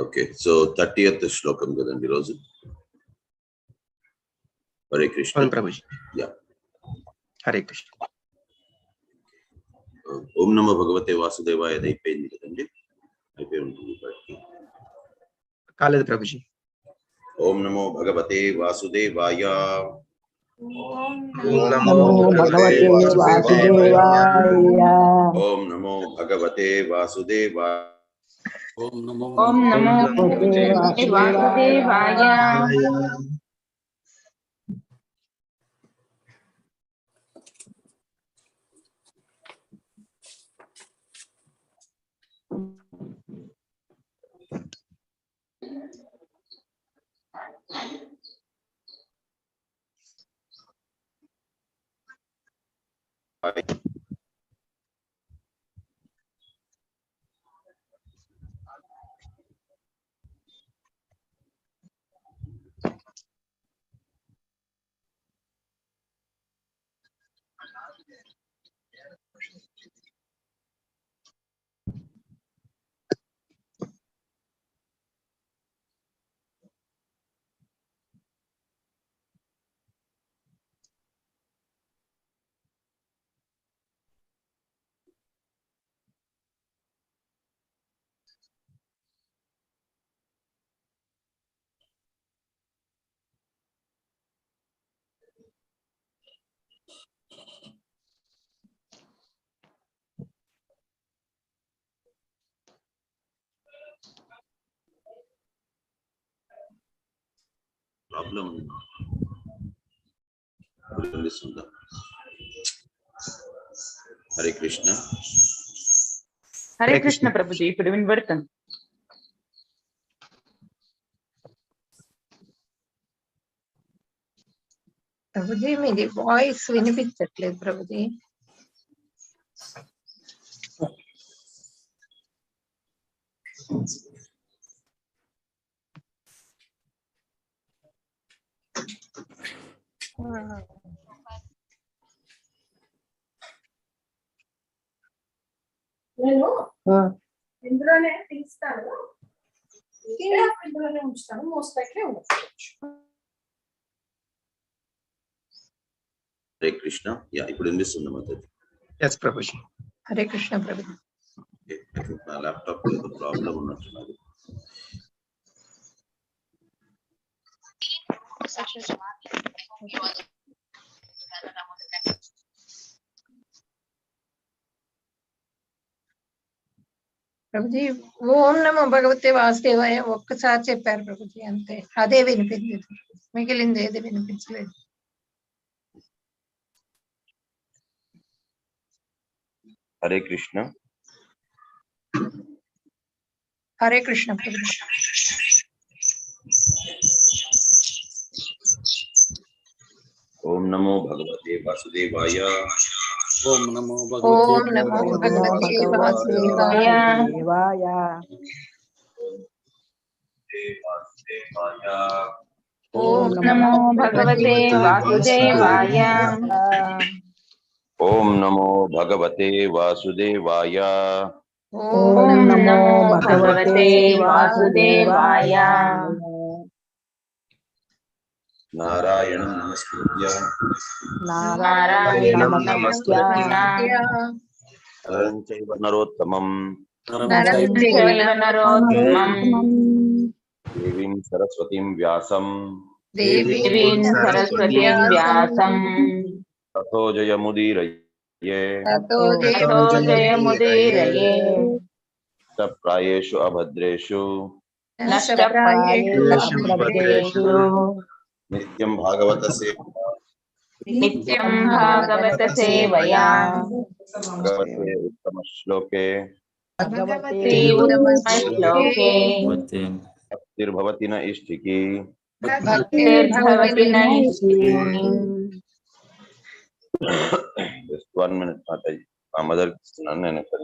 Okay, so 30th shlokam kadandi roju. Hare Krishna. Prabhuji. Yeah. Hare Krishna. Om Namo Bhagavate Vasudevaya అయిపోయింది కదండి, అయిపోయి ఉంటుంది బట్టి. కాలేదు ప్రభుజీ. ఓం నమో భగవతే వాసుదేవాయ. ఓం నమో భగవతే వాసుదేవాయ. ఓం నమో భగవతే వాసుదేవాయ. ఓం నమో భగవతే వాసుదేవాయ. ప్రాబ్లం హరే కృష్ణ. హరే కృష్ణ ప్రభుజీ, ఇప్పుడు వినబడుతుంది. ప్రభుజీ మీది వాయిస్ వినిపించట్లేదు ప్రభుజీ. నేను ఇందులోనే తీస్తాను, ఇందులోనే ఉంచుతాను, మోస్తాకే ఉండొచ్చు. హరే కృష్ణ. యా, ఇప్పుడు వినిపిస్తుంది మాతాజీ. ఎస్ ప్రభుజీ. హరే కృష్ణ ప్రభుజీ. నా ల్యాప్టాప్ ఏదో ప్రాబ్లం ఉన్నట్టున్నది. ప్రభుజీ ఓం నమో భగవతే వాసుదేవాయ ఒక్కసారి చెప్పారు ప్రభుజీ, అంతే. అదే వినిపించింది, మిగిలింది ఏది వినిపించలేదు. హరే కృష్ణ. హరే కృష్ణ ప్రభుజీ. ఓం నమో భగవతే వాసుదేవాయ. ఓం నమో ఓం నమో భగవతే వాసుదేవాయ. ఓం నమో భగవతే వాసుదేవాయ. ఓం నమో భగవతే వాసుదేవాయ. ఓం నమో భగవతే వాసుదేవాయ. నారాయణం నమస్కృత్య నారాయణం నమస్కృత్య నరం చైవ నరోత్తమం నరం చైవ నరోత్తమం దేవీం సరస్వతీం వ్యాసం దేవీం సరస్వతీం వ్యాసం తతో జయముదీరయే తతో తతో జయముదీరయే ప్రాయేషు అభద్రేషు నష్టప్రాయేషు నిత్యం భాగవత నిత్యం భాగవత సేవయా భగవతే ఉత్తమ శ్లోకే భగవతే ఉత్తమ శ్లోకే భక్తిర్భవతి న ఇష్టికి భక్తిర్భవతి నైష్ఠికీ. జస్ట్ 1 minute మాతాజీ, మా మదర్ ఇస్తున్నాను. నేను ఇక్కడ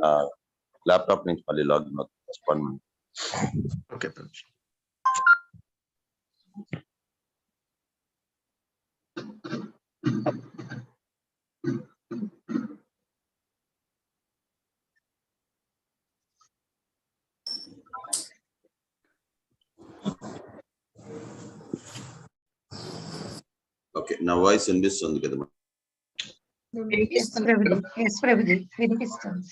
ల్యాప్టాప్ నుంచి మళ్ళీ లాగిన్ అవుతాను. 1 minute. ఓకే ప్రభుజీ. ఓకే నా వాయిస్ వినిపిస్తుంది కదా ఎస్ ప్రభుజీ వినిపిస్తుంది.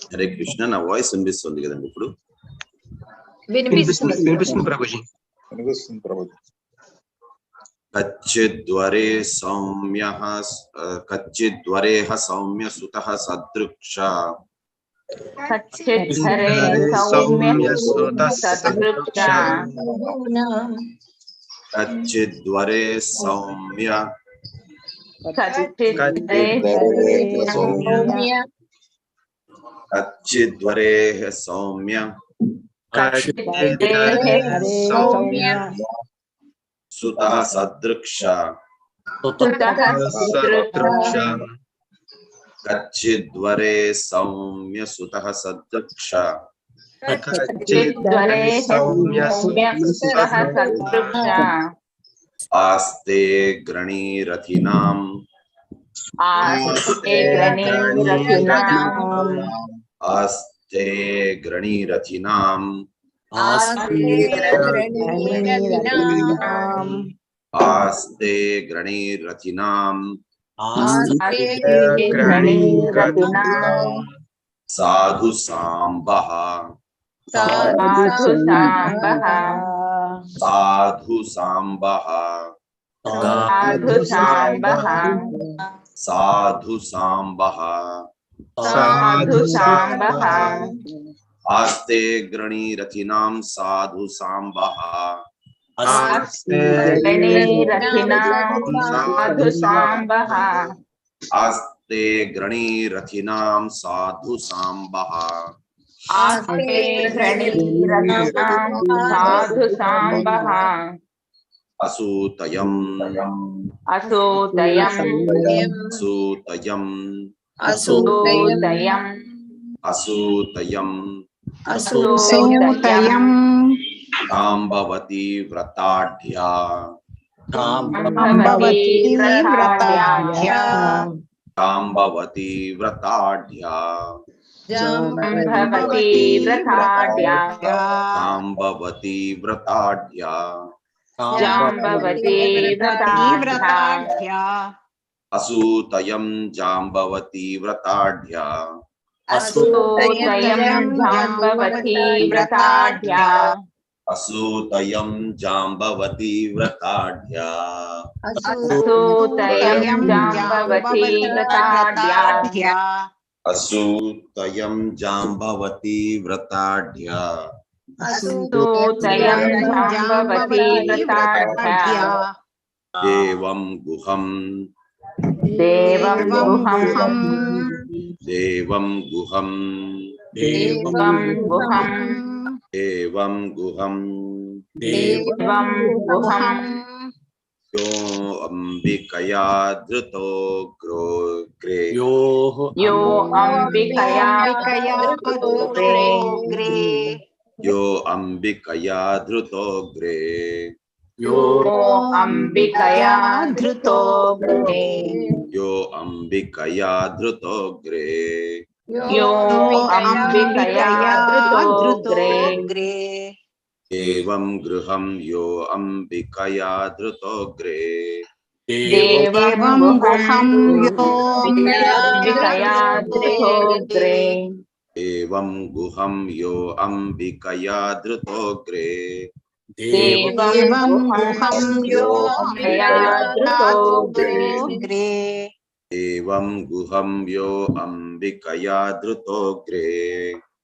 హరే కృష్ణ నా వాయిస్ వినిపిస్తుంది కదండి ఇప్పుడు వినిపిస్తుంది వినిపిస్తుంది ప్రభుజీ. కచ్చిద్వరే సౌమ్య సుతః సదృక్ష కచ్చిద్ధరే సౌమ్య సదృక్ష కచ్చిద్వరే సౌమ్య కచ్చిద్ధరే కచ్చిద్వరే సౌమ్య సౌమ్య సుతః సదృక్ష సుతః సదృక్ష కచ్చిద్వరే సౌమ్య సుతః సదృక్ష కచ్చిద్ధరే సౌమ్య సుతః సదృక్ష ఆస్తే గ్రణీరథినాం ఆస్తే గ్రణీరథినాం ఆస్తే గ్రణీరథినాం ఆస్తే గ్రణీరథినాం సాధు సాంబః సాధు సాంబః సాధు సాంబః సాధు సాంబః సాధు సాంబః సాధు సాంబః ఆస్తే గ్రణీరథినాం సాధు సాంబః ఆస్తే గ్రణీరథినాం సాధు సాంబః ఆస్తే గ్రణీరథినాం సాధు సాంబః ఆస్తే గ్రణీరథినాం సాధు సాంబః అసూతయం అసూతయం అసూతయం అసూతయం అసూతయం అసూతయం కాంబవతి వ్రతాఢ్యా కాంబవతి వ్రతాఢ్యా కాంబవతి వ్రతాఢ్యా కాంబవతి వ్రతాఢ్యా కాంబవతి వ్రతాఢ్యా జాంబవతి వ్రతాఢ్యా అసూతయం జాంబవతి వ్రతాఢ్యా అసూతయం జాంబవతి వ్రతాఢ్యా అసూతయం జాంబవతి వ్రతాఢ్యా అసూతయం జాంబవతి వ్రతాఢ్యా అసూతయం జాంబవతి వ్రతాఢ్యా అసూతయం జాంబవతి వ్రతాఢ్యా దేవం గుహం దేవం గుహం దేవం గుహం దేవం గుహం దేవం గుహం దేవం గుహం యో అంబికయా ధృతో గ్రే యో అంబికయా గ్రే యో అంబికయా ధృతో గ్రే యో అంబికయా ధృతో గ్రే యో అంబికయా ధృతో గ్రే యో అంబికయా ధృతో గ్రే దేవం గృహం యో అంబికయా ధృతో గ్రే దేవం గుహం యో అంబికయా ధృతో గ్రే దేవం గుహం యో అంబికయా ధృతో గ్రే దేవం గుహం యో అంబికయా ధృతో గ్రే దేవం గుహం యో అంబికయా ధృతో గ్రే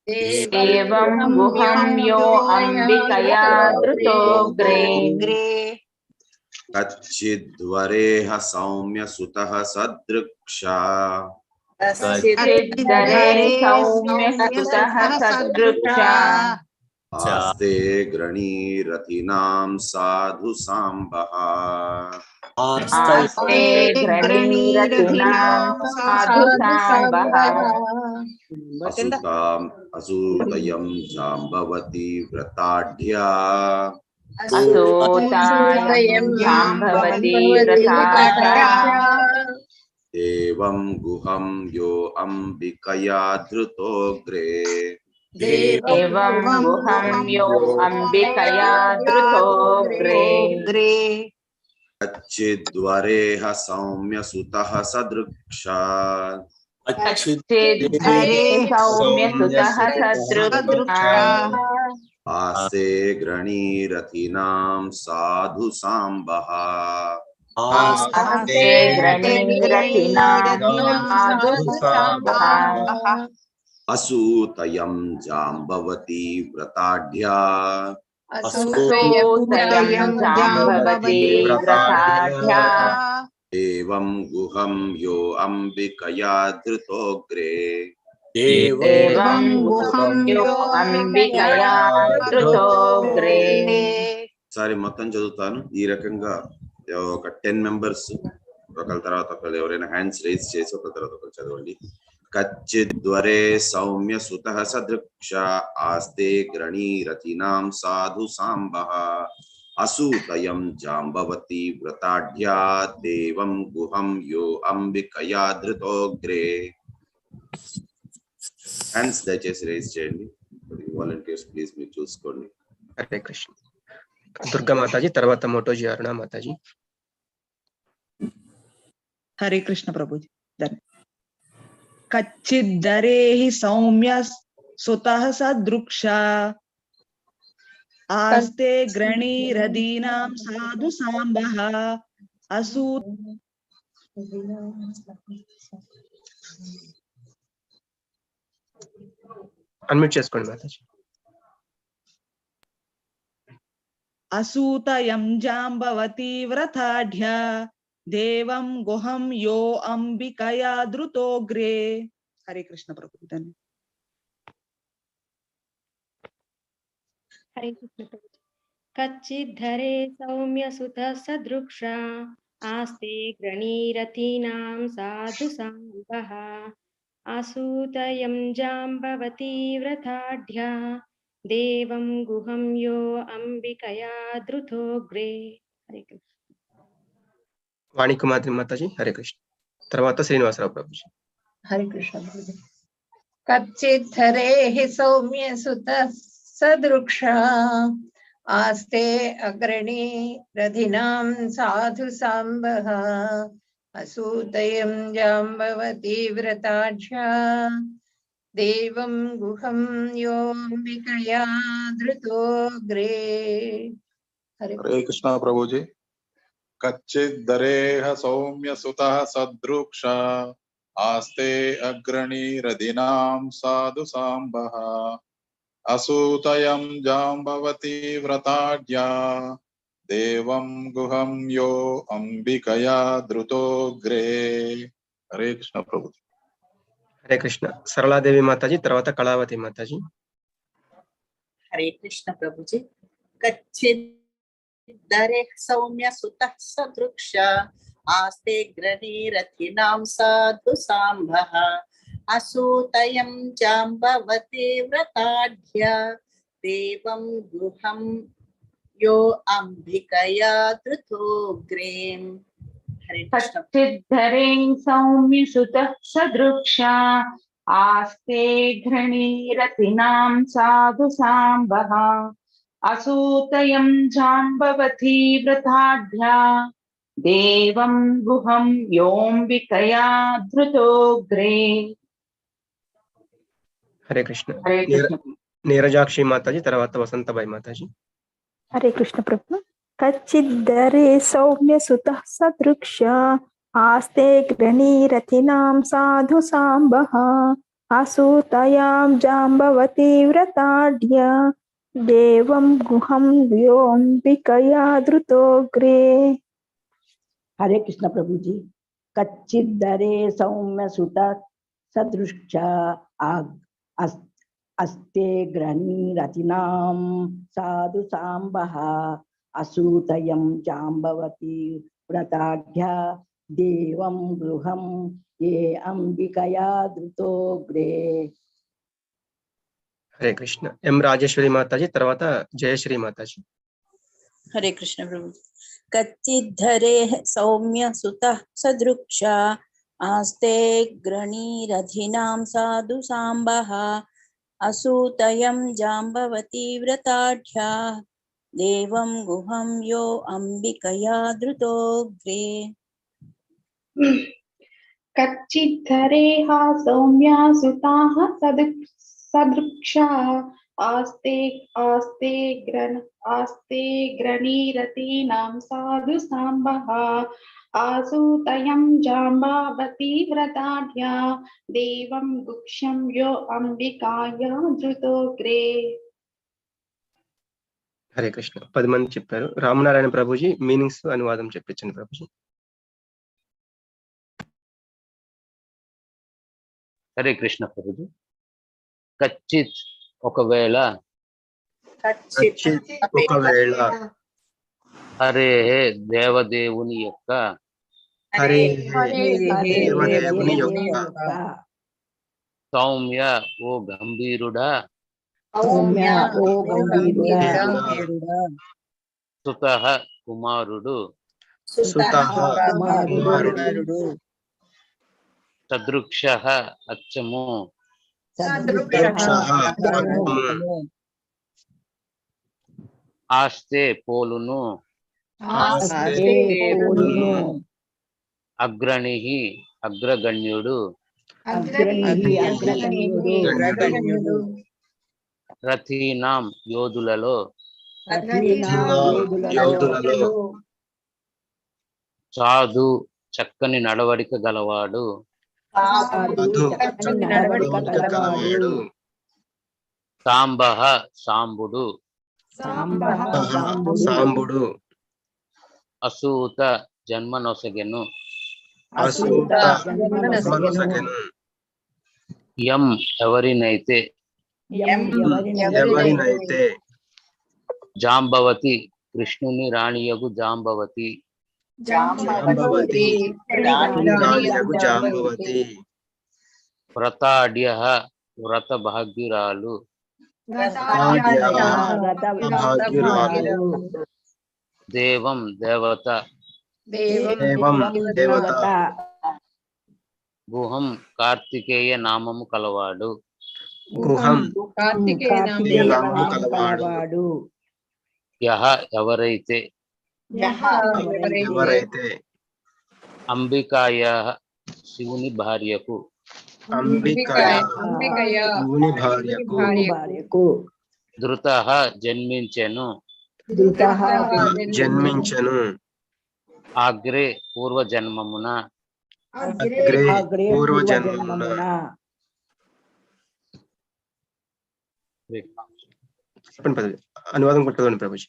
దేవం గుహం యో అంబికయా ధృతో గ్రే కచ్చిద్వరేహ సౌమ్య సుతః సదృక్ష కచ్చిద్ధరే సౌమ్య సుతః సదృక్ష ఆస్తే గ్రణీరథినాం సాధు సాంబః ఆస్తే గ్రణీరథినాం సాధు సాంబః అసూతయం జాంబవతి వ్రతాఢ్యా అసూతాయం జాంబవతి వ్రతాఢ్యా దేవం గుహం యో అంబికయా ధృతో గ్రే एवं गुहं यो अंबिकया धृतोऽग्रे कच्चिद्वरेह सौम्य सुतः सदृक्षात् चिद्धरे सौम्य सुतः सदृक्षा आस्ते गृणीरथीनां साधु सांबः आस्ते गृणीरथिनां साधुसाम्बः असूतयं जाम्बवती व्रताढ्या असूतयं जाम्बवती व्रताढ्या एवं गुहं यो अंबिकया धृतोऽग्रे एवं गुहं यो अंबिकया धृतोऽग्रे సారి మొత్తం చదువుతాను ఈ రకంగా ఒక 10 మెంబర్స్ ఒకరి తర్వాత ఒకరు ఎవరైనా హ్యాండ్స్ రేజ్ చేసి ఒకరి తర్వాత ఒకరు చదవండి. కచ్చిద్వరే సౌమ్య సుతః సదృక్ష ఆస్తే గ్రణీరథీనాం సాధు సాంబః అసూతయం జాంబవతి వ్రతాఢ్యా దేవం గుహం యో అంబికయా ధృతోగ్రే. హ్యాండ్స్ దయచేసి రేజ్ చేయండి. వాలంటీర్స్ ప్లీజ్ మీరు చూసుకోండి. హరే కృష్ణ. దుర్గా మాతాజీ, తర్వాత మోటోజీ అరుణ మాతాజీ. हरे कृष्ण प्रभु जी. कच्चिद्धरेहि सौम्य सुतः सदृक्षा आस्ते ग्रणीरदीनां साधु सांबः असूत అన్మ్యూట్ చేసుకోండి మాతాజీ. असूतयं जाम्बवती व्रताढ्या देवं गुहं यो अंबिकया धृतोऽग्रे. हरे कृष्ण प्रभु. धन्यवाद. हरे कृष्ण प्रभु. कच्चिद्धरे सौम्य सुतः सदृक्षा आस्ते ग्रणीरथीनां साधु सांबः असूतयं जाम्बवती व्रताढ्या देवं गुहं यो अंबिकया धृतोऽग्रे. हरे कृष्ण. వాణి కుమారి మాతాజీ. హరే కృష్ణ. తర్వాత శ్రీనివాసరావు ప్రభుజీ. हरे कृष्ण प्रभु. कच्चिद्धरेः सौम्य सुतः सदृक्षा आस्ते अग्रणी रथिनां साधु सांबः असूतयं जाम्बवती व्रताढ्या देवं गुहं योऽम्बिकया धृतोऽग्रे. हरे कृष्ण प्रभु जी. कच्चिद्धरेह सौम्य सुतः सदृक्षा आस्ते अग्रणी रदिनां साधु सांबः असूतयं जाम्बवती व्रताढ्या देवं गुहं यो अंबिकया धृतोऽग्रे. हरे कृष्ण प्रभु. హరే కృష్ణ. సరళాదేవి మాతాజీ, తర్వాత కళావతి మాతాజీ. हरे कृष्ण प्रभु जी. कच्चिद्धरे सौम्य सुतः सदृक्षा आस्ते ग्रणीरथिनां साधु सांबः असूतयं जाम्बवती व्रताढ्या देवं गुहं यो अंबिकया धृतोऽग्रे. हरे कृष्ण. कच्चिद्धरें सौम्य सुतः सदृक्षा आस्ते घृणीरथिनां साधु सांबः असूतयं जाम्बवती व्रताढ्या देवं गुहं योऽम्बिकया धृतोऽग्रे. హరే కృష్ణ. हरे कृष्ण. నీరజాక్షి మాతాజీ, తర్వాత వసంతబాయి మాతాజీ. हरे कृष्ण प्रभु. कच्चिद्धरे सौम्य सुतः सदृक्षा आस्ते ग्रणीरथिनां साधु सांबः असूतयां जाम्बवती व्रताढ्या देवं गुहं योऽम्बिकया धृतोऽग्रे. हरे कृष्ण प्रभु जी. कच्चिद्धरे सौम्य सुतः सदृक्षा अस्ते ग्रणीरथिनां साधु सांबः असूतयं जाम्बवती व्रताढ्या देवं गृहं ये अंबिकया धृतोऽग्रे. హరే కృష్ణ. ఎం రాజేశ్వరి మాతాజీ, తర్వాత జయశ్రీ మాతాజీ. हरे कृष्ण प्रभु. कच्चिद्धरे सौम्य सुतः सदृक्षा आस्ते ग्रणीरथिनां साधु सांबः असूतयं जाम्बवती व्रताढ्या देवं गुहं यो अम्बिकया धृतोऽग्रे कच्चिद्धरेहा सौम्या सुताः सदृक्षा आस्ते ग्रणीरतीनां साधु साम्बः आसूतयं जाम्बावती व्रताढ्या देवं गुक्षं यो अंबिकाया धृतोग्रे. హరే కృష్ణ. 10 మంది చెప్పారు. రామనారాయణ ప్రభుజీ మీనింగ్స్ అనువాదం చెప్పించండి ప్రభుజీ. హరే కృష్ణ ప్రభుజీ. కచ్చిత్ ఒకవేళ, హరే దేవదేవుని యొక్క, సౌమ్య ఓ గంభీరుడా, సుతః కుమారుడు, సదృక్ష అచ్చము, ఆస్తే పోలును, అగ్రణి అగ్రగణ్యుడు, రథీనాం యోధులలో, సాధు చక్కని నడవడిక గలవాడు, సాంబః సాంబుడు, అసూత జన్మనొసగెను, యం ఎవరినైతే, జాంబవతి కృష్ణుని రాణియగు జాంబవతి, వ్రతాఢ్య వ్రత భాగ్యురాలు, దేవం దేవత, గుహం కార్తికేయ నామము కలవాడు, యహ ఎవరైతే, అంబికాయ శివుని భార్యకు, ధృతః జన్మించెను, అగ్రే పూర్వజన్మమున, అనువాదం కొట్టదండి ప్రభుజీ.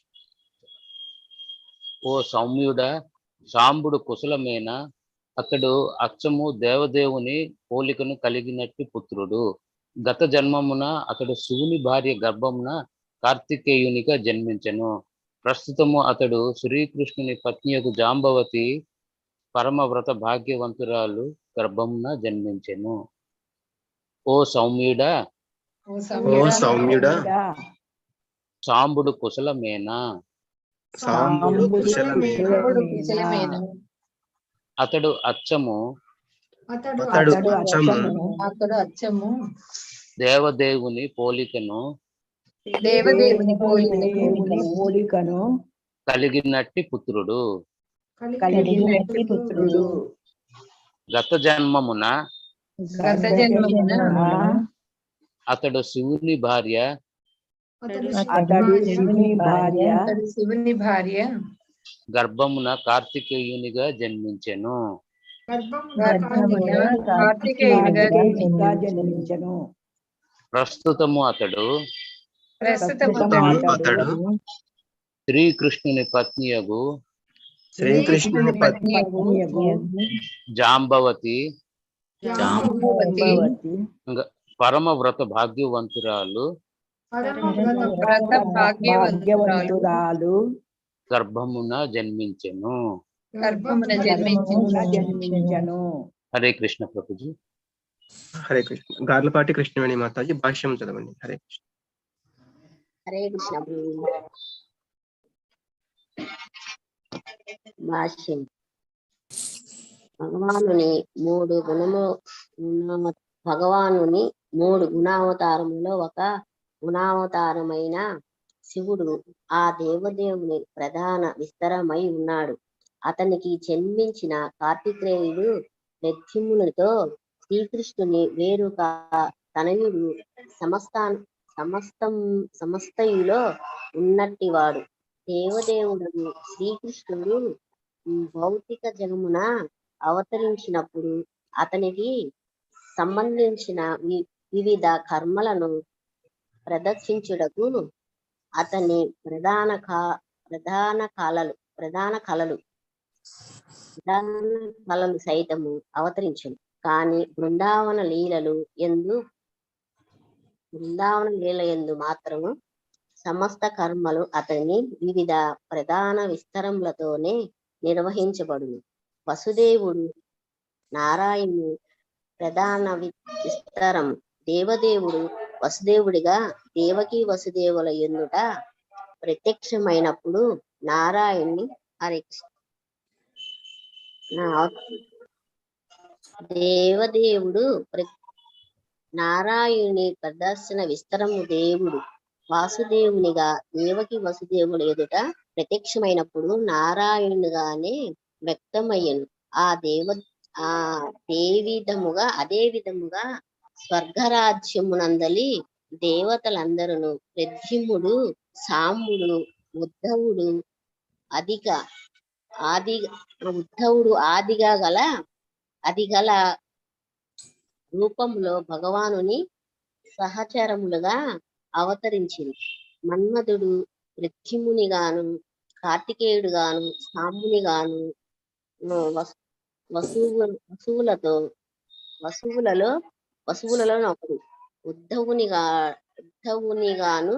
ఓ సౌమ్యుడా, సాంబుడు కుశలమేనా, అతడు అచ్చము దేవదేవుని పోలికను కలిగినట్టు పుత్రుడు. గత జన్మమున అతడు శివుని భార్య గర్భమున కార్తికేయునిగా జన్మించెను. ప్రస్తుతము అతడు శ్రీకృష్ణుని పత్నియకు జాంబవతి పరమవ్రత భాగ్యవంతురాలు గర్భమున జన్మించెను. ఓ సౌమ్యుడా, సాంబుడు కుశలమేనా, అతడు అచ్చము దేవదేవుని పోలికను కలిగినట్టి పుత్రుడు. గత జన్మమున అతడు శివుని భార్య గర్భమున కార్తికేయునిగా జన్మించెను. ప్రస్తుతము అతడు శ్రీకృష్ణుని పత్నియగు జాంబవతి పరమవ్రత భాగ్యవంతురాలు గర్భమున జన్మించెను. హరే కృష్ణ ప్రభుజీ. హరే కృష్ణ. గార్లపాటి కృష్ణవేణి మాతాజీ భాష్యం చదవండి. హరే కృష్ణ. హరే కృష్ణ భాష్యం. భగవానుని 3 గుణము భగవానుని 3 గుణావతారములో ఒక గుణావతారమైన శివుడు ఆ దేవదేవుని ప్రధాన విస్తరమై ఉన్నాడు. అతనికి జన్మించిన కార్తికేయుడు ప్రద్యుమ్నునితో శ్రీకృష్ణుని వేరొక తనయుడు సమస్తయులో ఉన్నట్టివాడు. దేవదేవుడు శ్రీకృష్ణుడు భౌతిక జగమున అవతరించినప్పుడు అతనికి సంబంధించిన వివిధ కర్మలను ప్రదర్శించుటకు అతని ప్రధాన కళలు సైతము అవతరించను. కానీ బృందావన లీల యందు మాత్రము సమస్త కర్మలు అతని వివిధ ప్రధాన విస్తరములతోనే నిర్వహించబడును. వసుదేవుడు నారాయణుని ప్రధాన విస్తరం. దేవదేవుడు వసుదేవుడిగా దేవకి వసుదేవుల ఎన్నుట ప్రత్యక్షమైనప్పుడు నారాయణుని దేవదేవుడు నారాయణుని ప్రదర్శన విస్తరము దేవుడు వాసుదేవునిగా దేవకి వసుదేవుల ఎదుట ప్రత్యక్షమైనప్పుడు నారాయణుగానే వ్యక్తమయ్యను. అదే విధముగా స్వర్గరాజ్యమునందలి దేవతలందరూ ప్రద్యుమ్నుడు, సాంబుడు, ఉద్ధవుడు ఆదిగల రూపంలో భగవానుని సహచరములుగా అవతరించింది. మన్మధుడు ప్రద్యుమ్నునిగాను, కార్తికేయుడుగాను, సాంబునిగాను, వసువులలో ఒకడు ఉద్ధవునిగాను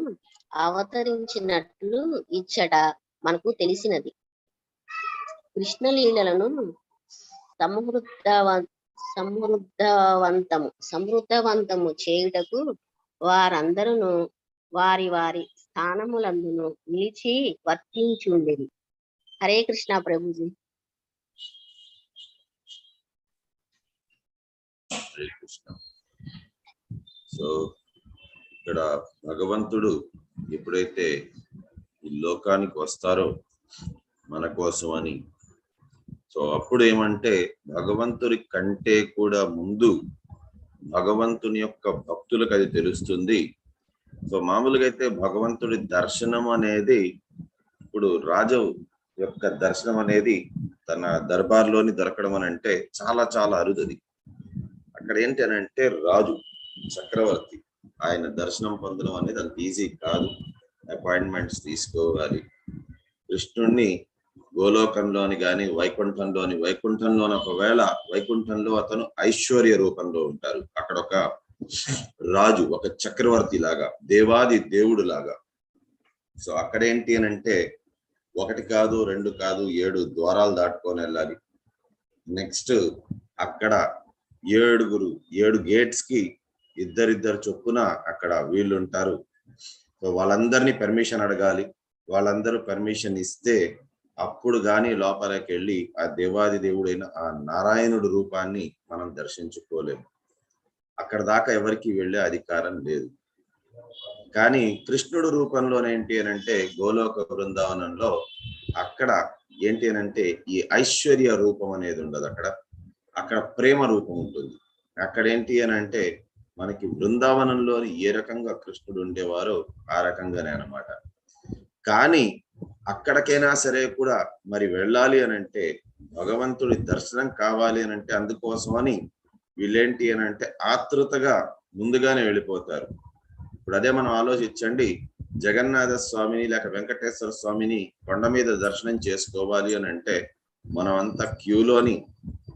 అవతరించినట్లు ఇచ్చట మనకు తెలిసినది. కృష్ణలీలలను సమృద్ధవంతము చేయుటకు వారందరూ వారి వారి స్థానములందును నిలిచి వర్తించుండేది. హరే కృష్ణ ప్రభుజీ. హరే కృష్ణ. సో ఇక్కడ భగవంతుడు ఎప్పుడైతే ఈ లోకానికి వస్తారో మన కోసం అని, సో అప్పుడు ఏమంటే భగవంతుడి కంటే కూడా ముందు భగవంతుని యొక్క భక్తులకు అది తెలుస్తుంది. సో మామూలుగా అయితే భగవంతుడి దర్శనం అనేది, ఇప్పుడు రాజు యొక్క దర్శనం అనేది తన దర్బార్లోని దొరకడం అని అంటే చాలా చాలా అరుదది. అక్కడ ఏంటి అని అంటే రాజు చక్రవర్తి ఆయన దర్శనం పొందడం అనేది అంత ఈజీ కాదు. అపాయింట్మెంట్స్ తీసుకోవాలి. కృష్ణుణ్ణి గోలోకంలోని కానీ వైకుంఠంలోని ఒకవేళ వైకుంఠంలో అతను ఐశ్వర్య రూపంలో ఉంటారు. అక్కడ ఒక రాజు, ఒక చక్రవర్తి లాగా, దేవాది దేవుడు లాగా. సో అక్కడేంటి అని అంటే 1 కాదు 2 కాదు 7 ద్వారాలు దాటుకొని వెళ్ళాలి. నెక్స్ట్ అక్కడ 7 గేట్స్ కి ఇద్దరిద్దరు చొప్పున అక్కడ వీళ్ళు ఉంటారు. సో వాళ్ళందరినీ పర్మిషన్ అడగాలి. వాళ్ళందరూ పర్మిషన్ ఇస్తే అప్పుడు గాని లోపలికి వెళ్ళి ఆ దేవాది దేవుడైన ఆ నారాయణుడు రూపాన్ని మనం దర్శించుకోలేము. అక్కడ దాకా ఎవరికి వెళ్ళే అధికారం లేదు. కానీ కృష్ణుడు రూపంలోనేంటి అని అంటే గోలోక బృందావనంలో అక్కడ ఏంటి అని అంటే ఈ ఐశ్వర్య రూపం అనేది ఉండదు. అక్కడ ప్రేమ రూపం ఉంటుంది. అక్కడ ఏంటి అని అంటే మనకి బృందావనంలోని ఏ రకంగా కృష్ణుడు ఉండేవారో ఆ రకంగానే అన్నమాట. కానీ అక్కడికైనా సరే కూడా మరి వెళ్ళాలి అని అంటే భగవంతుడి దర్శనం కావాలి అని అంటే అందుకోసమని వీళ్ళేంటి అని అంటే ఆతృతగా ముందుగానే వెళ్ళిపోతారు. ఇప్పుడు అదే మనం ఆలోచించండి, జగన్నాథ స్వామిని లేక వెంకటేశ్వర స్వామిని కొండ మీద దర్శనం చేసుకోవాలి అని అంటే మనం అంతా క్యూలోని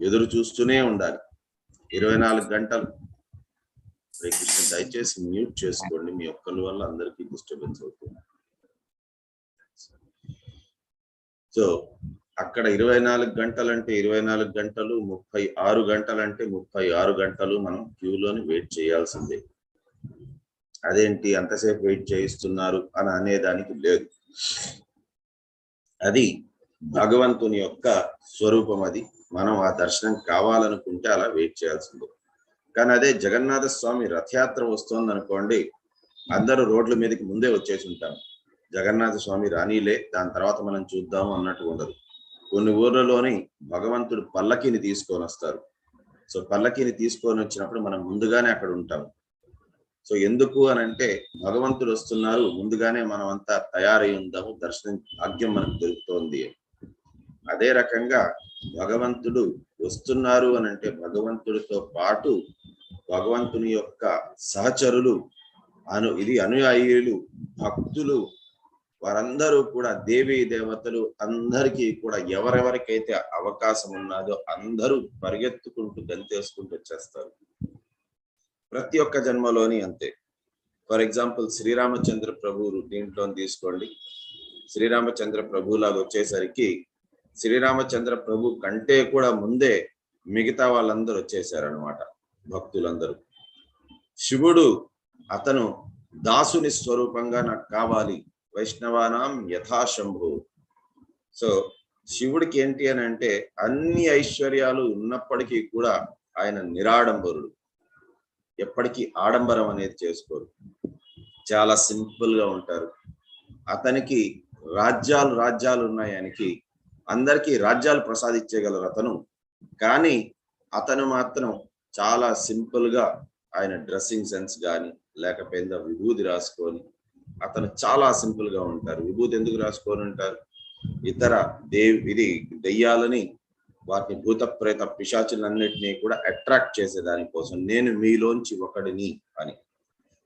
ఎదురు చూస్తూనే ఉండాలి 24 గంటలు. కృష్ణ దయచేసి మ్యూట్ చేసుకోండి, మీ ఒక్కరి వల్ల అందరికీ డిస్టర్బెన్స్ అవుతుంది. సో అక్కడ 24 గంటలు అంటే 24 గంటలు, 36 గంటలు అంటే 36 గంటలు మనం క్యూలోని వెయిట్ చేయాల్సిందే. అదేంటి అంతసేపు వెయిట్ చేయిస్తున్నారు అని అనేదానికి లేదు. అది భగవంతుని యొక్క స్వరూపం. అది మనం ఆ దర్శనం కావాలనుకుంటే అలా వెయిట్ చేయాల్సిందే. కానీ అదే జగన్నాథ స్వామి రథయాత్ర వస్తోంది అనుకోండి, అందరూ రోడ్ల మీదకి ముందే వచ్చేసి ఉంటాం. జగన్నాథ స్వామి రానీలే, దాని తర్వాత మనం చూద్దాము అన్నట్టు ఉండదు. కొన్ని ఊర్లలోని భగవంతుడు పల్లకిని తీసుకొని వస్తారు. సో పల్లకిని తీసుకొని వచ్చినప్పుడు మనం ముందుగానే అక్కడ ఉంటాం. సో ఎందుకు అని అంటే భగవంతుడు వస్తున్నారు, ముందుగానే మనం అంతా తయారై ఉందాము, దర్శనం భాగ్యం మనకు దొరుకుతోంది. అదే రకంగా భగవంతుడు వస్తున్నారు అని అంటే భగవంతుడితో పాటు భగవంతుని యొక్క సహచరులు అనుయాయులు భక్తులు వారందరూ కూడా దేవీ దేవతలు అందరికీ కూడా ఎవరెవరికైతే అవకాశం ఉన్నదో అందరూ పరిగెత్తుకుంటూ గంతేసుకుంటూ వచ్చేస్తారు. ప్రతి ఒక్క జన్మలోని అంతే. ఫర్ ఎగ్జాంపుల్ శ్రీరామచంద్ర ప్రభువు దీంట్లో తీసుకోండి. శ్రీరామచంద్ర ప్రభువులాగా వచ్చేసరికి శ్రీరామచంద్ర ప్రభు కంటే కూడా ముందే మిగతా వాళ్ళందరూ వచ్చేసారనమాట, భక్తులందరూ. శివుడు అతను దాసుని స్వరూపంగా నాకు కావాలి, వైష్ణవానాం యథాశంభు. సో శివుడికి ఏంటి అని అంటే అన్ని ఐశ్వర్యాలు ఉన్నప్పటికీ కూడా ఆయన నిరాడంబరుడు, ఎప్పటికీ ఆడంబరం అనేది చేసుకోరు, చాలా సింపుల్ గా ఉంటారు. అతనికి రాజ్యాలు ఉన్నాయి, ఆయనకి అందరికీ రాజ్యాలు ప్రసాదించగలరు అతను. కానీ అతను మాత్రం చాలా సింపుల్ గా ఆయన డ్రెస్సింగ్ సెన్స్ కానీ లేకపోతే విభూతి రాసుకొని అతను చాలా సింపుల్ గా ఉంటారు. విభూతి ఎందుకు రాసుకొని ఉంటారు? ఇతర దెయ్యాలని వాటిని భూత ప్రేత పిశాచులన్నిటినీ కూడా అట్రాక్ట్ చేసే దానికోసం, నేను మీలోంచి ఒకడిని అని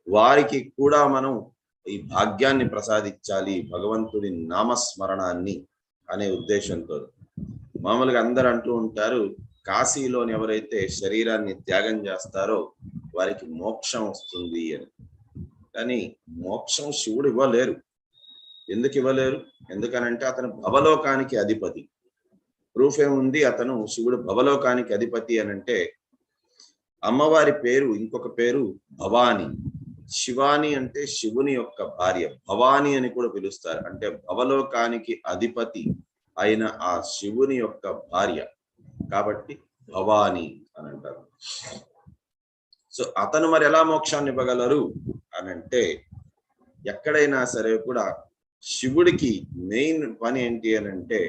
వారికి కూడా మనం ఈ భాగ్యాన్ని ప్రసాదించాలి, భగవంతుడి నామస్మరణాన్ని అనే ఉద్దేశంతో. మామూలుగా అందరూ అంటూ ఉంటారు, కాశీలోని ఎవరైతే శరీరాన్ని త్యాగం చేస్తారో వారికి మోక్షం వస్తుంది అని. కానీ మోక్షం శివుడు ఇవ్వలేరు. ఎందుకు ఇవ్వలేరు? ఎందుకనంటే అతను భవలోకానికి అధిపతి. ప్రూఫ్ ఏముంది? అతను శివుడు భవలోకానికి అధిపతి అని అంటే అమ్మవారి పేరు ఇంకొక పేరు భవాని. శివాని అంటే శివుని యొక్క భార్య, భవాని అని కూడా పిలుస్తారు. అంటే భవలోకానికి అధిపతి అయిన ఆ శివుని యొక్క భార్య కాబట్టి భవాని అని అంటారు. సో అతను మరి ఎలా మోక్షాన్ని ఇవ్వగలరు అని అంటే ఎక్కడైనా సరే కూడా శివుడికి మెయిన్ పని ఏంటి అని అంటే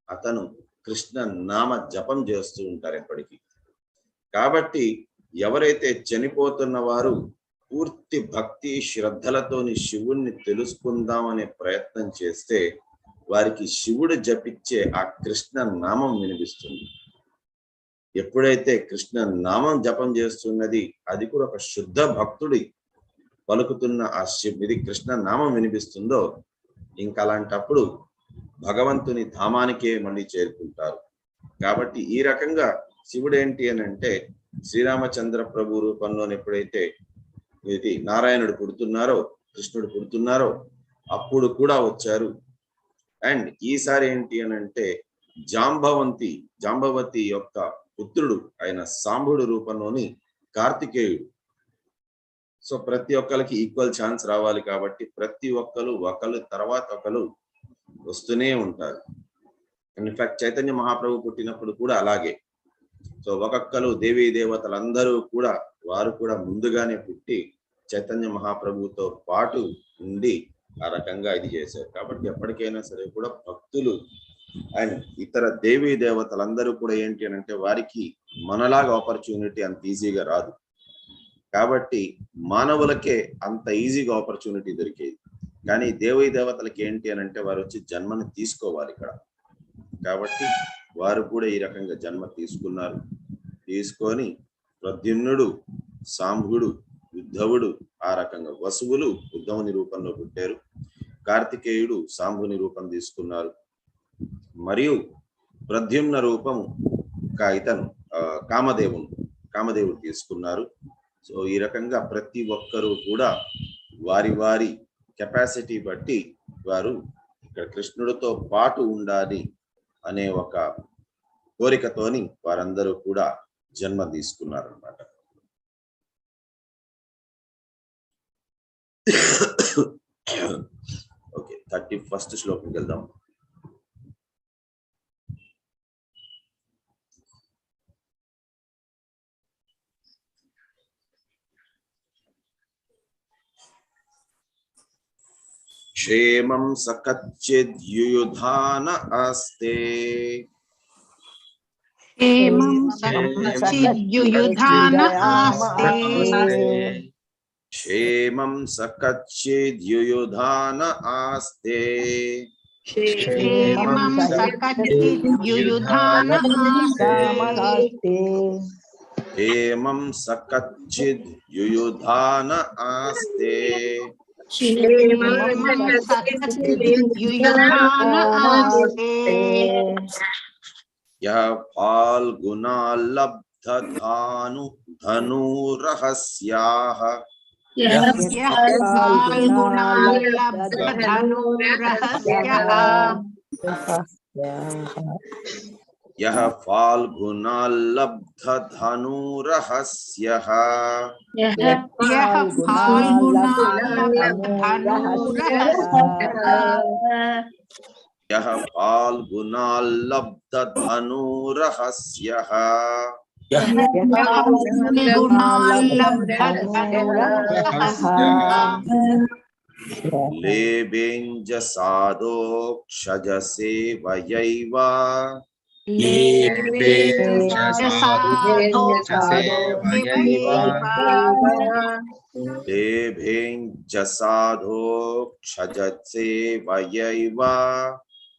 అతను కృష్ణ నామ జపం చేస్తూ ఉంటారు ఎప్పటికీ. కాబట్టి ఎవరైతే చనిపోతున్న వారు పూర్తి భక్తి శ్రద్ధలతోని శివుణ్ణి తెలుసుకుందాం అనే ప్రయత్నం చేస్తే వారికి శివుడు జపించే ఆ కృష్ణ నామం వినిపిస్తుంది. ఎప్పుడైతే కృష్ణ నామం జపం చేస్తున్నది అది కూడా ఒక శుద్ధ భక్తుడి పలుకుతున్న ఆ ఇది కృష్ణ నామం వినిపిస్తుందో ఇంకా అలాంటప్పుడు భగవంతుని ధామానికే మళ్ళీ చేరుకుంటారు. కాబట్టి ఈ రకంగా శివుడు ఏంటి అని అంటే శ్రీరామచంద్ర ప్రభు రూపంలో ఎప్పుడైతే ఇది నారాయణుడు పుడుతున్నారో కృష్ణుడు పుడుతున్నారో అప్పుడు కూడా వచ్చారు. అండ్ ఈసారి ఏంటి అని అంటే జాంబవతి యొక్క పుత్రుడు అయిన సాంబుడు రూపంలోని కార్తికేయుడు. సో ప్రతి ఒక్కరికి ఈక్వల్ ఛాన్స్ రావాలి కాబట్టి ప్రతి ఒకరు తర్వాత ఒకరు వస్తూనే ఉంటారు. ఇన్ఫాక్ట్ చైతన్య మహాప్రభు పుట్టినప్పుడు కూడా అలాగే. సో ఒక్కొక్కరు దేవీ దేవతలందరూ కూడా వారు కూడా ముందుగానే పుట్టి చైతన్య మహాప్రభుతో పాటు ఉండి ఆ రకంగా ఇది చేశారు. కాబట్టి ఎప్పటికైనా సరే కూడా భక్తులు అండ్ ఇతర దేవీ దేవతలందరూ కూడా ఏంటి అని అంటే వారికి మనలాగా ఆపర్చునిటీ అంత ఈజీగా రాదు. కాబట్టి మానవులకే అంత ఈజీగా ఆపర్చునిటీ దొరికేది. కానీ దేవీ దేవతలకి ఏంటి అని అంటే వారు వచ్చి జన్మను తీసుకోవాలి ఇక్కడ. కాబట్టి వారు కూడా ఈ రకంగా జన్మ తీసుకున్నారు. తీసుకొని ప్రద్యుమ్నుడు, సాంబుడు, ఉద్ధవుడు ఆ రకంగా వసువులు ఉద్ధవుని రూపంలో పుట్టారు. కార్తికేయుడు సాంబుని రూపం తీసుకున్నారు. మరియు ప్రద్యుమ్న రూపం ఇతను కామదేవుడు తీసుకున్నారు. సో ఈ రకంగా ప్రతి ఒక్కరూ కూడా వారి వారి కెపాసిటీ బట్టి వారు ఇక్కడ కృష్ణుడితో పాటు ఉండాలి అనే ఒక కోరికతోని వారందరూ కూడా జన్మ తీసుకున్నారు అన్నమాట. ఓకే, 31st శ్లోకంకి వెళ్దాం. क्षेमं स कच्चिद् युयुधान आस्ते क्षेमं सचिद्युयुधान आस्ते क्षेमं स कच्चिद् युयुधान आस्ते क्षेमं सकचिद्युयुधान आस्ते क्षेमं स कच्चिद् युयुधान आस्ते क्षेमं सकचिद्युयुधान आस्ते यः फाल्गुनालब्धधानु धनुरहस्याः यः फाल्गुनालब्धधनुरहस्यः यः फाल्गुनालब्धधनुरहस्यः यः फाल्गुनालब्धधनुरहस्यः यः फाल्गुनालब्धधनुरहस्यः लेबेञ्जसादोक्षजसे वयैव लेभेञ्जसादोक्षजसे वयैव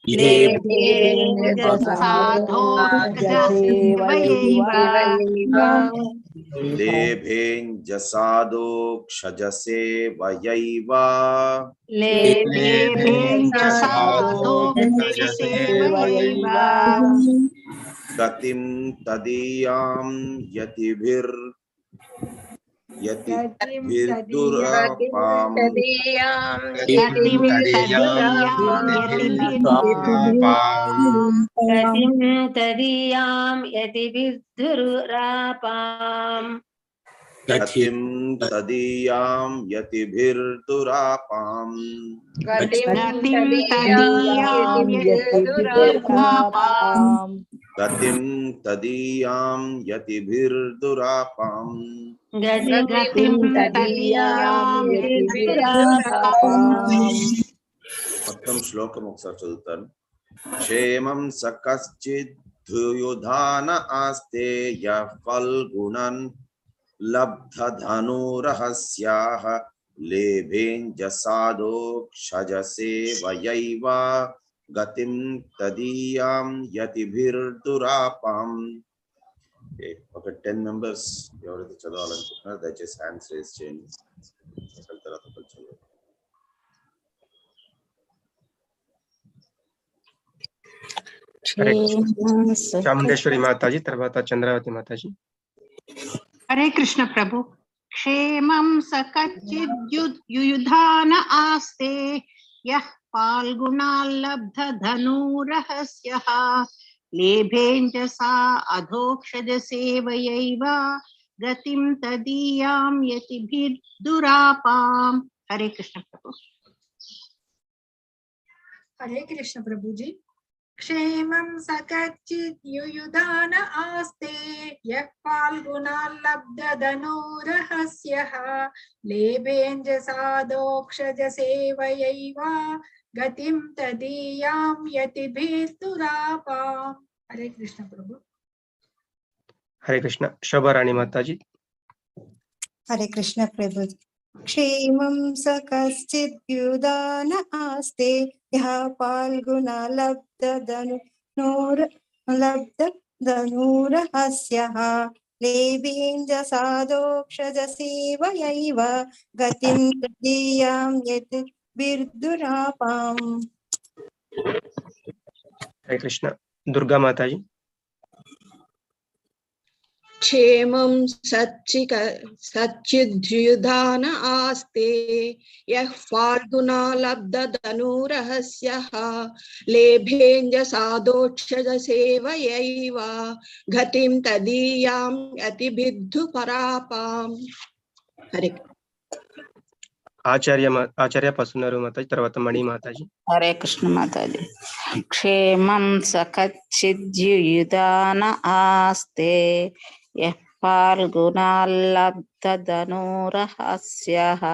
लेभेञ्जसादोक्षजसे वयैव गतिं तदीयां यतिभिर्दुरापाम् गतिं तदीयां यतिभिर्दुरापाम् गतिं तदीयां यतिभिर्दुरापाम् మొత్తం శ్లోకం ఒకసారి చదువుతాను. క్షేమం స కశ్చిద్యుయుధాన ఆస్తే యః ఫల్గుణన్ లబ్ధధనురహస్యాః లేభేञ्जसादोक्षजसे वयैव గతిం తదీయాం యతిభిర్దురాపాం. ఒక 10 మెంబర్స్ ఎవరైతే చదవాలనుకుంటున్నారో దయచేసి హ్యాండ్స్ రేజ్ చేయండి. తర్వాత చదవండి. చాముండేశ్వరి మాతాజీ, తర్వాత చంద్రావతి మాతాజీ. हरे कृष्ण प्रभु. क्षेमं सकचिद्युयुधान आस्ते यः फाल्गुनालब्धधनुरहस्यः लेभेञ्जसा अधोक्षजसे वयैव गतिं तदीयां यतिभिर्दुरापाम्. हरे कृष्ण प्रभु. हरे कृष्ण प्रभु जी. क्षेमं सकचिद्युयुधान आस्ते यः फाल्गुनालब्धधनुरहस्यः लेभेञ्जसादोक्षजसे वयैव गतिं तदीयां यतिभिर्दुरापाम्. हरे कृष्ण प्रभु. हरे कृष्ण. शोभा रानी माताजी. हरे कृष्ण प्रभु. क्षेमं स कश्चिद्युयुधान आस्ते यः फाल्गुनालब्धधनुरहस्यः लेभेञ्जसादोक्षजसे वयैव गतिं तदीयां यतिभिर्दुरापाम्. हरे कृष्ण. दुर्गा माताजी. क्षेमं सच्चिद्युयुधान आस्ते यः फाल्गुनालब्धधनुरहस्यः लेभेञ्जसादोक्षजसे वयैव गतिं तदीयां यतिभिर्दुरापाम्. हरे ఆచార్య పసున్నారు మాతాజీ, తర్వాత మణి మాతాజీ. హరే కృష్ణ మాతాజీ. క్షేమం సకచ్చిద్యుయుధాన ఆస్తే యః ఫాల్గునాలబ్ధధనురహస్యః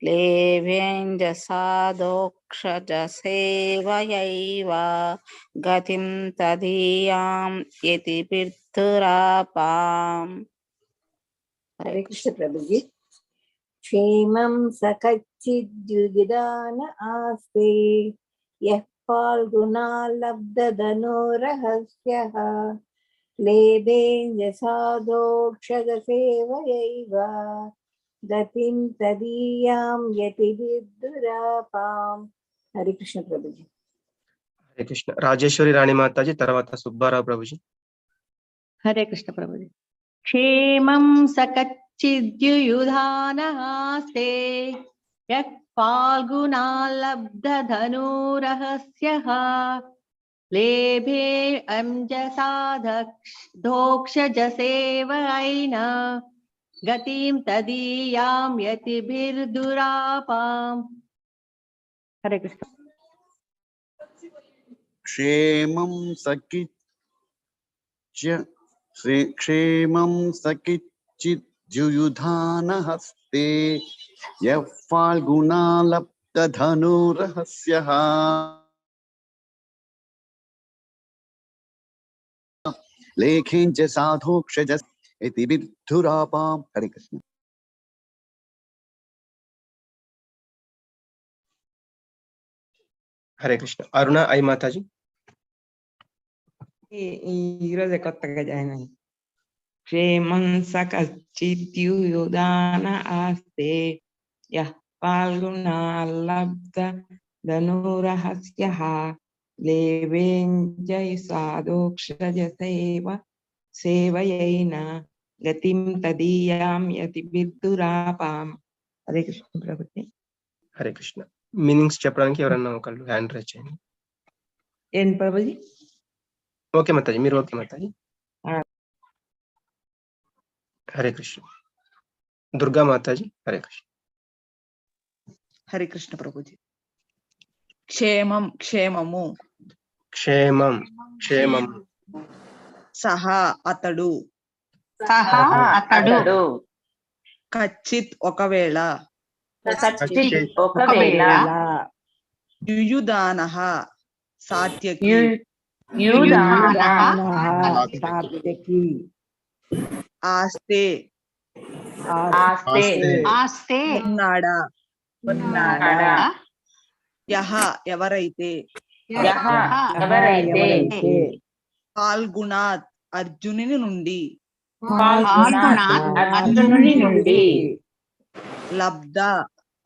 లేభేంజ సాధోక్షజ సేవయైవ గతిం తదీయాం యతి బిర్ధురాపాం. హరే కృష్ణ ప్రభుజీ. క్షేమం సకచ్చిద్యుగిదాన ఆస్తే యః ఫాల్గుణా లబ్ధధనురహస్యః లేభేంజ సాధోక్షజ సేవయైవ గతిం తదీయాం యతి విద్దురాపాం. హరే కృష్ణ ప్రభుజీ. హరే కృష్ణ. రాజేశ్వరి రాణి మాతాజీ, తర్వాత సుబ్బారావు ప్రభుజీ. హరే కృష్ణ ప్రభుజీ. క్షేమం సకచ్చిద్యుయుధానహాస్తే యః ఫాల్గుణా లబ్ధధనురహస్యః లేభే అంజసాధోక్షజ సేవైన గతిం తదీయాం యతిభిర్దురాపాం. హరే కృష్ణ. క్షేమం సకిచ్చిద్యుయుధానహస్తే యః ఫాల్గుణా లబ్ధధనురహస్యః లేఖేంచ సాధోక్షజ ఇతి బిర్ధురాపాం. హరే కృష్ణ. హరే కృష్ణ. అరుణ ఐ మాతాజీ. ఈరోజు కొత్తగా జాయిన్ అయ్యి. క్షేమం సకచ్చిద్యుయుధాన ఆస్తే యః ఫాల్గుణా లబ్ధ ధనురహస్యః లేభేంజ సాధోక్షజ సేవయైన గతిం తదీయాం యతి బిర్ధురాపాం. హరే కృష్ణ ప్రభుజీ. హరే కృష్ణ. మీనింగ్స్ చెప్పడానికి ఎవరన్నా ఒకళ్ళు హ్యాండ్ రైజ్ చేయండి. ఏం ప్రభుజీ? ఓకే మాతాజీ, మీరు ఓకే మాతాజీ. హరే కృష్ణ. దుర్గా మాతాజీ. హరే కృష్ణ. హరే కృష్ణ ప్రభుజీ. క్షేమం క్షేమము. క్షేమం క్షేమం. సహా అతడు. కచ్చిత్ ఒకవేళ. యుయుదానః సాత్యకి. ఆస్తే ఉన్నాడా. యహ ఎవరైతే. ఫాల్గుణాత్ అర్జునుని నుండి. లబ్ధ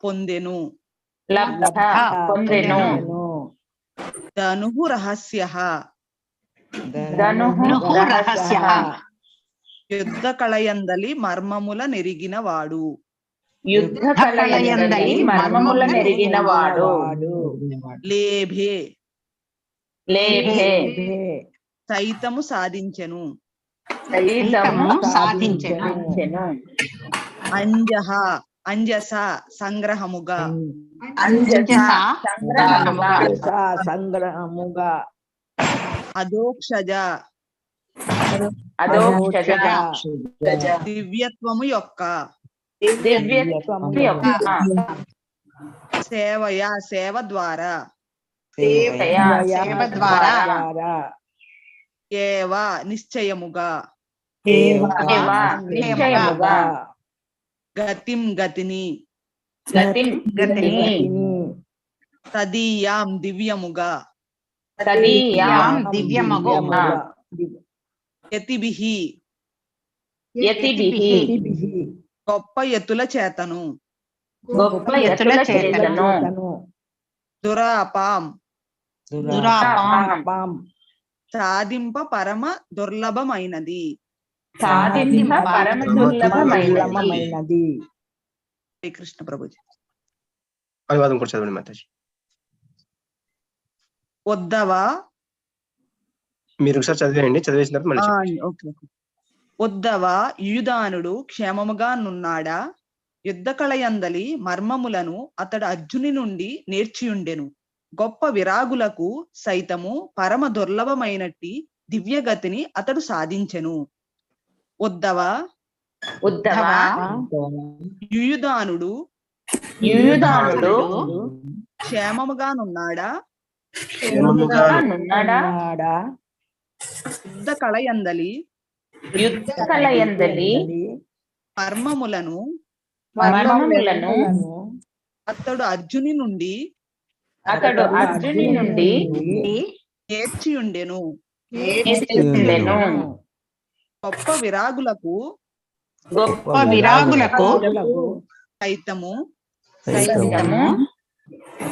పొందెను. ధనుః రహస్యః. యుద్ధ కళయందలి మర్మముల నెరిగిన వాడు. లేభే సైతము సాధించెను. అంజహ అంజస సంగ్రహముగా. అదోక్షజ దివ్యత్వము యొక్క. సేవయ సేవ ద్వారా. ఏవ నిశ్చయముగా. గతిం గతిని. తదీయాం దివ్యముగా. యతిభిః గొప్ప ఎత్తుల చేతను. దురాపాం సాధింప పరమ దుర్లభమైనది. శ్రీకృష్ణ ప్రభుజీ. అనువాదం కూడా చదవండి మాతాజీ. ఉద్ధవ. మీరు ఒకసారి చదివేయండి, చదివేసిన తర్వాత మళ్ళీ. ఉద్ధవ యుయుధానుడు క్షేమముగా నున్నాడా. యుద్ధ కళయందలి మర్మములను అతడు అర్జుని నుండి నేర్చియుండెను. గొప్ప విరాగులకు సైతము పరమ దుర్లభమైనట్టి దివ్యగతిని అతడు సాధించెను. ఉద్ధవ యుయుధానుడు యూయుధానుడు క్షేమముగానున్నాడా క్షేమముగానున్నాడా యుద్ధ కళయందలి యుద్ధ కళయందలి మర్మములను అతడు అర్జుని నుండి నేర్చియుండెను. గొప్ప విరాగులకు సైతము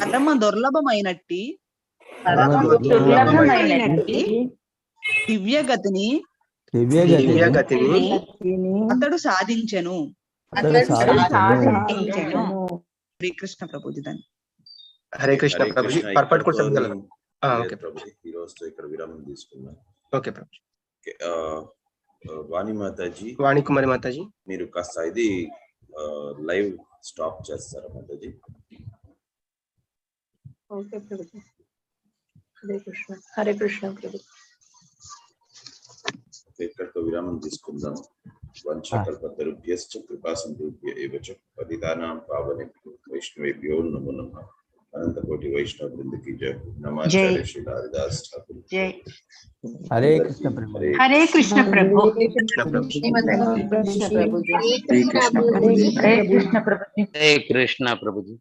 పరమ దుర్లభమైనట్టి దివ్యగతిని అతడు సాధించెను. శ్రీకృష్ణ ప్రభుజీ దాన్ని. హరే కృష్ణ ప్రభుజీ. పర్పట్ కూడా చెప్పగలరు. ఓకే ప్రభుజీ, ఈ రోజుతో ఇక్కడ విరామం తీసుకుందాం. ఓకే ప్రభుజీ. వాణి మాతాజీ, వాణి కుమారి మాతాజీ, మీరు కాస్త ఇది లైవ్ స్టాప్ చేస్తారా మాతాజీ? ఓకే ప్రభుజీ. హరే కృష్ణ ప్రభు. ఇక్కడితో విరామం తీసుకుందాం. వంశకల్పతరుభ్యశ్చ కృపాసింధుభ్య ఏవ చ పతితానాం పావనేభ్యో వైష్ణవేభ్యో నమో నమః. అనంతకోటి వైష్ణవ బృంద की जय. नमस्कार श्री हरिदास ठाकुर. जय. हरे कृष्ण प्रभु. हरे कृष्ण प्रभु. हरे कृष्ण प्रभु. हरे कृष्ण प्रभु जी.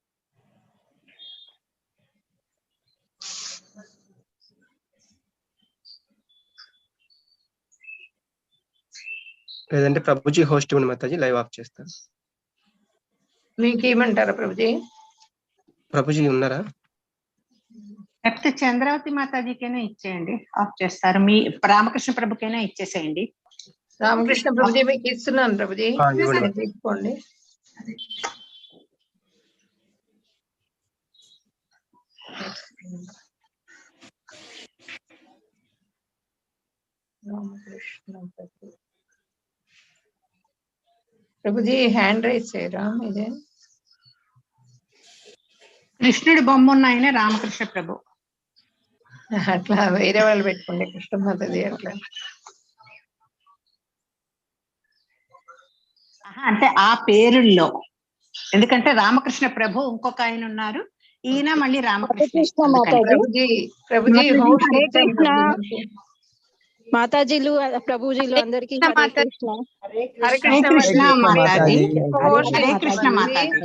లేదంటే ప్రభుజీ హోస్ట్ ఇవ్వండి మాతాజీ, లైవ్ ఆఫ్ చేస్తాను. మీకు ఏమంటారా ప్రభుజీ? ప్రభుజీ ఉన్నారా? లేకపోతే చంద్రావతి మాతాజీకైనా ఇచ్చేయండి, ఆఫ్ చేస్తారు. మీ రామకృష్ణ ప్రభుకైనా ఇచ్చేసేయండి. రామకృష్ణ ప్రభుజీ మీకు ఇస్తున్నాను ప్రభుజీ, తీసుకోండి. ప్రభుజీ హ్యాండ్ రైజ్ చేయరా? ఇదే కృష్ణుడి బొమ్మ ఉన్న ఆయన రామకృష్ణ ప్రభు. అట్లా వేరే వాళ్ళు పెట్టుకోండి, కృష్ణమాతది అట్లా. అంటే ఆ పేరుల్లో, ఎందుకంటే రామకృష్ణ ప్రభు ఇంకొక ఆయన ఉన్నారు, ఈయన మళ్ళీ రామకృష్ణ ప్రభుజీ. ప్రభుజీ మాతాజీలు ప్రభుజీలు అందరికీ హరే కృష్ణ మాతాజీ. హరే కృష్ణ మాతాజీ.